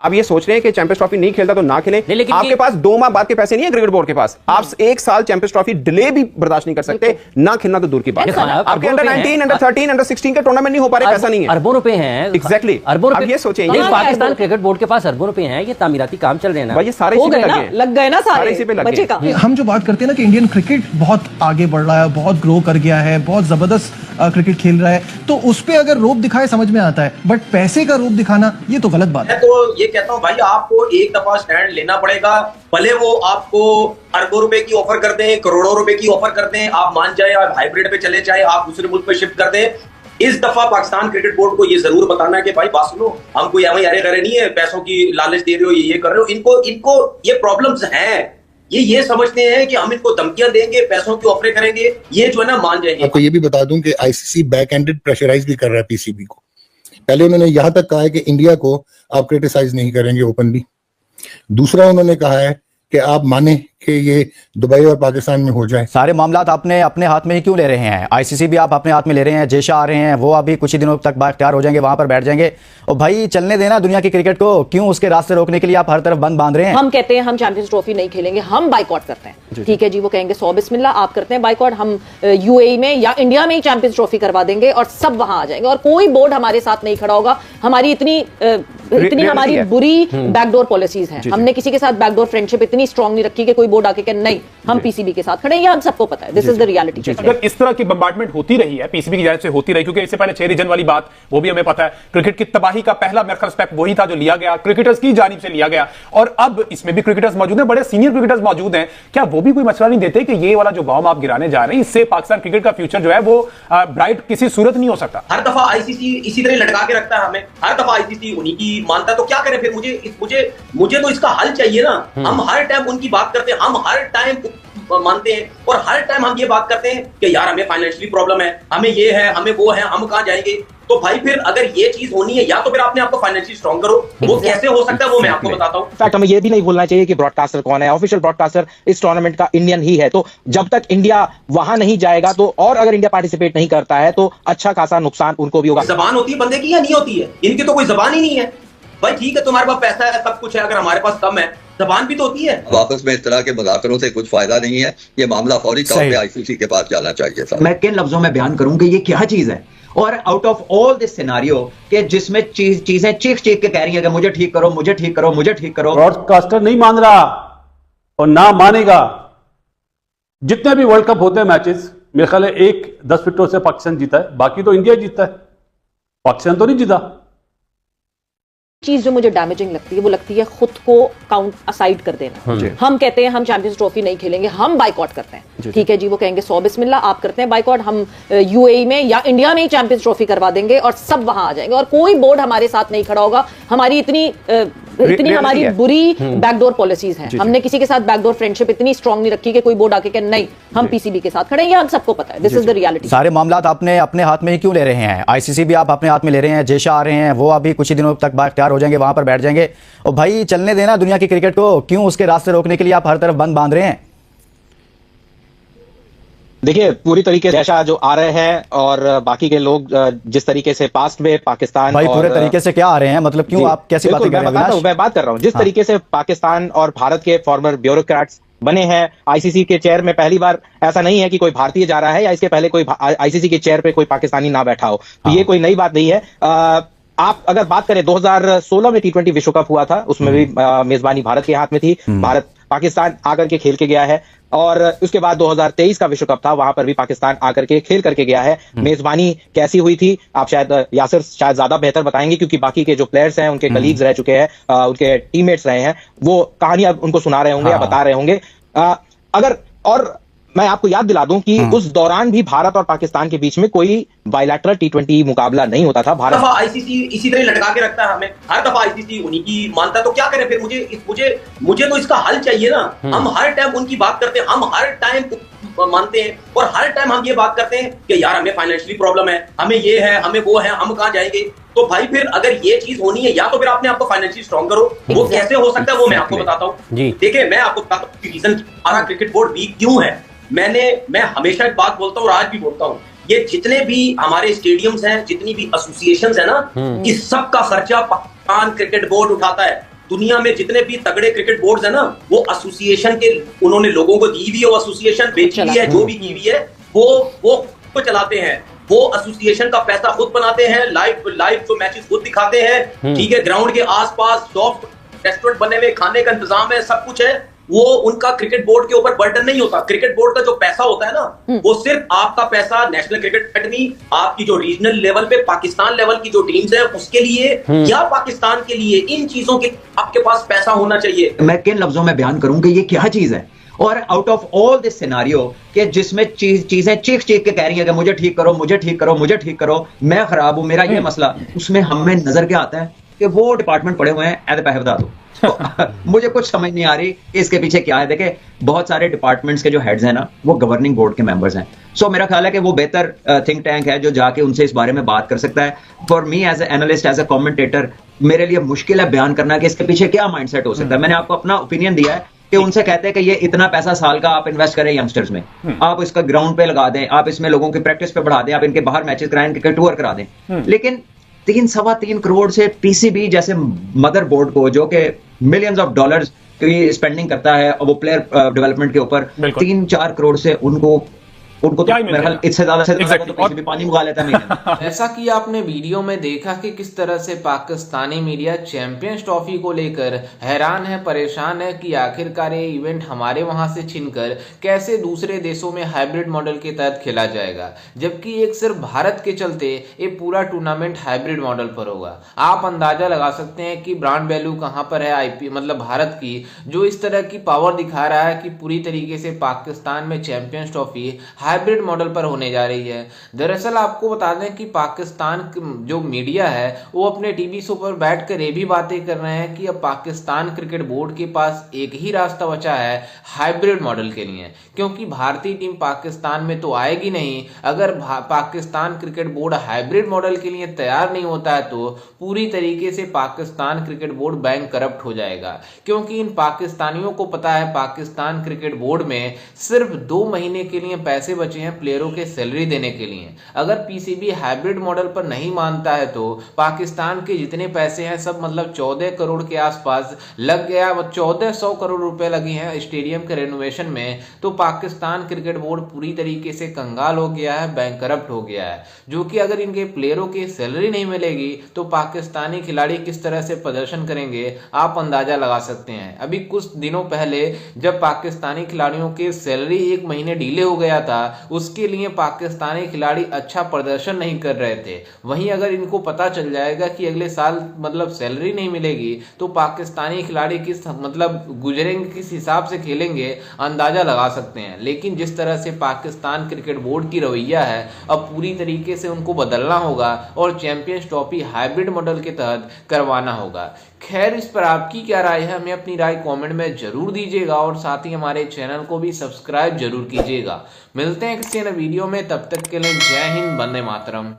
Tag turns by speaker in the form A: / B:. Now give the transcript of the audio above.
A: आप ये सोच रहे हैं कि चैंपियंस ट्रॉफी नहीं खेलता तो ना खेलें, आपके पास 2 माह बाद के पैसे नहीं है क्रिकेट बोर्ड के पास। आप 1 साल चैंपियंस ट्रॉफी डिले भी बर्दाश्त नहीं कर सकते, ना खेलना तो दूर की बात है। आपके अंडर 19, अंडर 13, अंडर 16 के टूर्नामेंट नहीं हो पा रहे, पैसा नहीं है,
B: अरबों रुपए हैं।
A: एग्जैक्टली,
B: अरबों रुपए।
A: आप ये सोचें,
B: पाकिस्तान क्रिकेट बोर्ड के पास अरबों रुपए हैं, ये तामीराती काम चल रहे हैं ना,
A: ये सारे इसी पे लग गए ना, सारे इसी पे लग गए।
C: हम जो बात करते हैं ना कि इंडियन क्रिकेट बहुत आगे बढ़ रहा है, बहुत ग्रो कर गया है, बहुत जबरदस्त क्रिकेट खेल रहा है, तो उस पे अगर रोप दिखाए समझ में आता है, बट पैसे का रोप दिखाना ये तो गलत बात है।
D: तो ये कहता हूँ भाई, आपको एक दफा स्टैंड लेना पड़ेगा, भले वो आपको अरबों रुपए की ऑफर कर दें, करोड़ों रुपए की ऑफर कर दें, आप मान जाए, आप हाइब्रिड पे चले जाए, आप दूसरे मुल्क पे शिफ्ट कर दें। इस दफा पाकिस्तान क्रिकेट बोर्ड को ये जरूर बताना है कि भाई बात सुनो, हम कोई अरे गरे नहीं है, पैसों की लालच दे रहे हो, ये कर रहे हो, इनको ये प्रॉब्लम्स हैं, ये समझते हैं कि हम इनको धमकियां देंगे, पैसों की ऑफरें करेंगे, ये जो है ना मान जाएंगे।
E: आपको ये भी बता दूं कि आईसीसी बैक एंडेड प्रेशराइज भी कर रहा है पीसीबी को। पहले उन्होंने यहां तक कहा है कि इंडिया को आप क्रिटिसाइज नहीं करेंगे ओपनली। दूसरा उन्होंने कहा है कि आप माने कि ये दुबई और पाकिस्तान में हो जाए।
F: सारे मामलात आपने अपने हाथ में ही क्यों ले रहे हैं? आईसीसी भी आप अपने हाथ में ले रहे हैं, जेशा आ रहे हैं, वो अभी कुछ ही दिनों तक बाख्तियार हो जाएंगे, वहां पर बैठ जाएंगे। और भाई चलने देना दुनिया की क्रिकेट को, क्यों उसके रास्ते रोकने के लिए आप हर तरफ बंद बांध रहे हैं?
G: हम कहते हैं हम चैंपियंस ट्रॉफी नहीं खेलेंगे, हम बाइकआउट करते हैं, ठीक है जी, वो कहेंगे 100 बिस्मिल्लाह, आप करते हैं बाइकआउट, हम यूएई में या इंडिया में ही चैंपियंस ट्रॉफी करवा देंगे और सब वहां आ जाएंगे और कोई बोर्ड हमारे साथ नहीं खड़ा होगा। हमारी इतनी हमारी बुरी बैकडोर पॉलिसीज हैं, हमने किसी के साथ बैकडोर फ्रेंडशिप इतनी स्ट्रांग नहीं रखी कि कोई बोर्ड आके कहे नहीं हम पीसीबी के साथ खड़े हैं, ये हम सबको पता है, दिस इज द रियलिटी।
H: अगर इस तरह की बम्बार्डमेंट होती रही है, पीसीबी की जानिब से होती रही, क्योंकि इससे पहले 6 रीजन वाली बात वो भी हमें पता है, क्रिकेट की तबाही का पहला मेरा स्टेप वही था जो लिया गया, क्रिकेटर्स की जानिब से लिया गया, और अब इसमें भी क्रिकेटर्स मौजूद हैं, बड़े सीनियर क्रिकेटर्स मौजूद हैं, क्या वो भी कोई मसला नहीं देते कि ये वाला जो बॉम्ब आप गिराने जा रहे हैं, इससे पाकिस्तान क्रिकेट का फ्यूचर जो है वो ब्राइट किसी सूरत नहीं हो सकता?
D: हर दफा आईसीसी इसी तरह लटका के रखता है हमें, हर दफा आईसीसी उन्हीं की मानता है, तो क्या करें फिर? मुझे तो इसका हल चाहिए ना। हम हर टाइम उनकी बात करते हैं, हम हर टाइम मानते हैं और हर टाइम हम ये बात करते हैं कि यार हमें फाइनेंशियली प्रॉब्लम है, हमें ये है, हमें वो है, हम कहां जाएंगे। तो भाई फिर अगर ये चीज होनी है, या तो फिर आपने आपको फाइनेंशियली स्ट्रांग करो, वो कैसे हो सकता है वो मैं आपको बताता हूं।
I: इनफैक्ट हमें ये भी नहीं भूलना चाहिए कि ब्रॉडकास्टर कौन है। ऑफिशियल ब्रॉडकास्टर इस टूर्नामेंट का इंडियन ही है, तो जब तक इंडिया वहां नहीं जाएगा तो, और अगर इंडिया पार्टिसिपेट नहीं करता है तो अच्छा खासा नुकसान उनको भी होगा।
D: जबान होती है बंदे की या नहीं होती है? इनकी तो कोई जबान ही नहीं है। भाई ठीक है, तुम्हारे पास पैसा है, सब कुछ है, अगर हमारे पास कम है, जबान भी तो होती है।
J: वापस में इस तरह के मुज़ाकरों से कुछ फायदा नहीं है, ये मामला फौरी तौर पे आईसीसी के पास जाना चाहिए। सर
K: मैं किन लफ्जों में बयान करूं कि ये क्या चीज है, और out of all this scenario के जिसमें चीजें चीख के कह रही है कि मुझे ठीक करो, मुझे ठीक करो, मुझे ठीक करो।
L: ब्रॉडकास्टर नहीं मान रहा और ना मानेगा। जितने भी वर्ल्ड कप होते हैं मैचेस, मेरे ख्याल है 10 विकेटों से पाकिस्तान जीता है, बाकी तो इंडिया जीतता है, पाकिस्तान तो नहीं जीता।
G: चीज जो मुझे डैमेजिंग लगती है वो लगती है खुद को काउंट असाइड कर देना। हम कहते हैं हम चैंपियंस ट्रॉफी नहीं खेलेंगे, हम बाइकआउट करते हैं, ठीक है जी, वो कहेंगे 100 बिस्मिल्लाह, आप करते हैं बाइकआउट, हम यूएई में या इंडिया में ही चैंपियंस ट्रॉफी करवा देंगे और सब वहां आ जाएंगे और कोई बोर्ड हमारे साथ नहीं खड़ा होगा। हमारी इतनी हमारी बुरी बैकडोर पॉलिसीज हैं, हमने किसी के साथ बैकडोर फ्रेंडशिप इतनी स्ट्रांग नहीं रखी कि कोई बोर्ड आके कहे नहीं हम पीसीबी के साथ खड़े हैं, ये हम सबको पता है, दिस इज द रियलिटी।
F: सारे मामलात आपने अपने हाथ में ही क्यों ले रहे हैं? आईसीसी भी आप अपने हाथ में ले रहे हैं, जेशा आ रहे हैं, वो अभी कुछ ही दिनों तक बाख्तियार हो जाएंगे, वहां पर बैठ जाएंगे। और भाई चलने देना दुनिया की क्रिकेट को, क्यों उसके रास्ते रोकने के लिए आप हर तरफ बंद बांध रहे हैं?
I: देखिए पूरी तरीके से जेशा जो आ रहे हैं और बाकी के लोग जिस तरीके से पास्ट में पाकिस्तान,
F: भाई पूरे तरीके से क्या आ रहे हैं, मतलब क्यों आप कैसी बातें कर रहे हैं?
I: मैं बात कर रहा हूं जिस तरीके से पाकिस्तान और भारत के फॉर्मर ब्यूरोक्रेट्स बने हैं आईसीसी के चेयर में। पहली बार ऐसा नहीं है कि कोई भारतीय जा रहा है या इसके पहले कोई आईसीसी के चेयर पे कोई पाकिस्तानी ना बैठा हो, तो ये कोई नई बात नहीं है। आप अगर बात करें 2016 में T20 विश्व कप हुआ था, उसमें भी मेजबानी भारत के हाथ में थी, भारत पाकिस्तान आकर के खेल के गया है, और उसके बाद 2023 का विश्व कप था, वहां पर भी पाकिस्तान आकर के खेल करके गया है। मेजबानी कैसी हुई थी आप शायद यासिर ज्यादा बेहतर बताएंगे, क्योंकि बाकी के जो प्लेयर्स हैं उनके कलीग्स रह चुके हैं, उनके टीममेट्स रहे हैं, वो कहानियां उनको सुना रहे होंगे या बता रहे होंगे। अगर और मैं आपको याद दिला दूं कि उस दौरान भी भारत और पाकिस्तान के बीच में कोई बायलैटरल T20 मुकाबला नहीं होता था। भारत
D: आईसीसी इसी तरह लटका के रखता है हमें, हर दफा आईसीसी उन्हीं की मानता है, तो क्या करें फिर? मुझे तो इसका हल चाहिए ना। हम हर टाइम उनकी बात करते हैं, हम हर टाइम मानते हैं और हर टाइम हम ये बात करते हैं कि यार हमें फाइनेंशियली प्रॉब्लम है, हमें ये है, हमें वो है, हम कहां जाएंगे। तो भाई फिर अगर ये चीज होनी है, या तो फिर आपने आपको फाइनेंशियली स्ट्रांग करो, वो कैसे हो सकता है वो मैं आपको बताता हूं। देखिए मैं आपको बताता हूं रीजन हमारा क्रिकेट बोर्ड वीक क्यों है। मैं हमेशा एक बात बोलता हूँ और आज भी बोलता हूँ, ये जितने भी हमारे स्टेडियम्स हैं, जितनी भी एसोसिएशंस है ना, इस सब का खर्चा पाकिस्तान क्रिकेट बोर्ड उठाता है। दुनिया में जितने भी तगड़े क्रिकेट बोर्ड्स है ना, वो एसोसिएशन के उन्होंने लोगों को दी हुई है, वो एसोसिएशन बेची हुई है, जो भी की हुई है वो चलाते हैं, वो एसोसिएशन का पैसा खुद बनाते हैं, लाइव जो मैचेस खुद दिखाते हैं, ठीक है, ग्राउंड के आसपास सॉफ्ट रेस्टोरेंट बने हुए, खाने का इंतजाम है, सब कुछ है, वो उनका क्रिकेट बोर्ड के ऊपर बर्डन नहीं होता। क्रिकेट बोर्ड का जो पैसा होता है ना, वो सिर्फ आपका पैसा नेशनल क्रिकेट अकेडमी, आपकी जो रीजनल लेवल पे पाकिस्तान लेवल की जो टीम्स है उसके लिए या पाकिस्तान के लिए, इन चीजों के आपके पास पैसा होना चाहिए।
K: मैं किन लफ्जों में बयान करूं कि ये क्या चीज है, और out of all this scenario कि जिसमें चीजें चीख के कह रही है कि मुझे ठीक करो, मुझे ठीक करो, मुझे ठीक करो, मैं खराब हूं, मेरा ये मसला, उसमें हमें नजर क्या आता है कि वो डिपार्टमेंट पड़े हुए हैं, ऐसे पैसे बता दो। तो मुझे कुछ समझ नहीं आ रही इसके पीछे क्या है। देखे, बहुत सारे डिपार्टमेंट्स के जो हेड्स हैं ना, वो गवर्निंग बोर्ड के मेंबर्स हैं। सो मेरा ख्याल है कि वो बेहतर थिंक टैंक है जो जाके उनसे इस बारे में बात कर सकता है। For me as a analyst, as a commentator, मेरे लिए मुश्किल है बयान करना कि इसके पीछे क्या माइंडसेट हो सकता है। मैंने आपको अपना ओपिनियन दिया है कि उनसे कहते हैं कि ये इतना पैसा साल का आप इन्वेस्ट करें यंगस्टर्स में, आप इसका ग्राउंड पे लगा दें, आप इसमें लोगों की प्रैक्टिस पे बढ़ा दें, आप इनके बाहर मैचेस कराएं, इनके टूर करा दें, लेकिन 3-3.25 करोड़ से पीसीबी जैसे मदर बोर्ड को, जो कि मिलियंस ऑफ डॉलर्स की स्पेंडिंग करता है और वो प्लेयर डेवलपमेंट के ऊपर 3-4 करोड़ से उनको तो इससे ज्यादा तो पानी मंगा लेता है।
M: जैसा कि आपने वीडियो में देखा कि किस तरह से पाकिस्तानी मीडिया चैंपियंस ट्रॉफी को लेकर हैरान है, परेशान है कि आखिरकार ये इवेंट हमारे वहां से छीनकर कैसे दूसरे देशों में हाइब्रिड मॉडल के तहत खेला जाएगा, जबकि एक सिर्फ भारत के चलते ये पूरा टूर्नामेंट हाइब्रिड मॉडल पर होगा। आप अंदाजा लगा सकते हैं कि ब्रांड वैल्यू कहां पर है आईपी मतलब भारत की, जो इस तरह की पावर दिखा रहा है कि पूरी तरीके से पाकिस्तान में चैंपियंस ट्रॉफी हाइब्रिड मॉडल पर होने जा रही है। दरअसल आपको बता दें कि पाकिस्तान जो मीडिया है वो अपने टीवी शो पर बैठकर ये भी बातें कर रहे हैं कि अब पाकिस्तान क्रिकेट बोर्ड के पास एक ही रास्ता बचा है हाइब्रिड मॉडल के लिए, क्योंकि भारतीय टीम पाकिस्तान में तो आएगी नहीं। अगर Pakistan cricket board hybrid model के लिए तैयार नहीं होता है तो पूरी तरीके से Pakistan cricket board bank corrupt हो जाएगा, क्योंकि इन पाकिस्तानियों को पता है पाकिस्तान क्रिकेट बोर्ड में सिर्फ 2 महीने के लिए पैसे बचे हैं प्लेयरों के सैलरी देने के लिए। अगर पीसीबी हाइब्रिड मॉडल पर नहीं मानता है तो पाकिस्तान के जितने पैसे हैं सब मतलब 14 करोड़ के आसपास लग गया, 1400 करोड़ रुपए लगे हैं स्टेडियम के रेनोवेशन में, तो पाकिस्तान क्रिकेट बोर्ड पूरी तरीके से कंगाल हो गया है, बैंक करप्ट हो गया है, जो कि अगर इनके प्लेयरों की सैलरी नहीं मिलेगी तो पाकिस्तानी खिलाड़ी किस तरह से प्रदर्शन करेंगे आप अंदाजा लगा सकते हैं। अभी कुछ दिनों पहले जब पाकिस्तानी खिलाड़ियों के सैलरी 1 महीने डिले हो गया था, उसके लिए पाकिस्तानी खिलाड़ी अच्छा प्रदर्शन नहीं कर रहे थे। वहीं अगर इनको पता चल जाएगा कि अगले साल मतलब सैलरी नहीं मिलेगी तो पाकिस्तानी खिलाड़ी किस मतलब गुजरेंगे, किस हिसाब से खेलेंगे अंदाजा लगा सकते हैं। लेकिन जिस तरह से पाकिस्तान क्रिकेट बोर्ड की रवैया है, अब पूरी तरीके से उनको बदलना होगा और चैंपियंस ट्रॉफी हाइब्रिड मॉडल के तहत करवाना होगा। खैर, इस पर आपकी क्या राय है हमें अपनी राय कमेंट में जरूर दीजिएगा और साथ ही हमारे चैनल को भी सब्सक्राइब जरूर कीजिएगा। मिलते हैं किसी नए वीडियो में, तब तक के लिए जय हिंद, वंदे मातरम।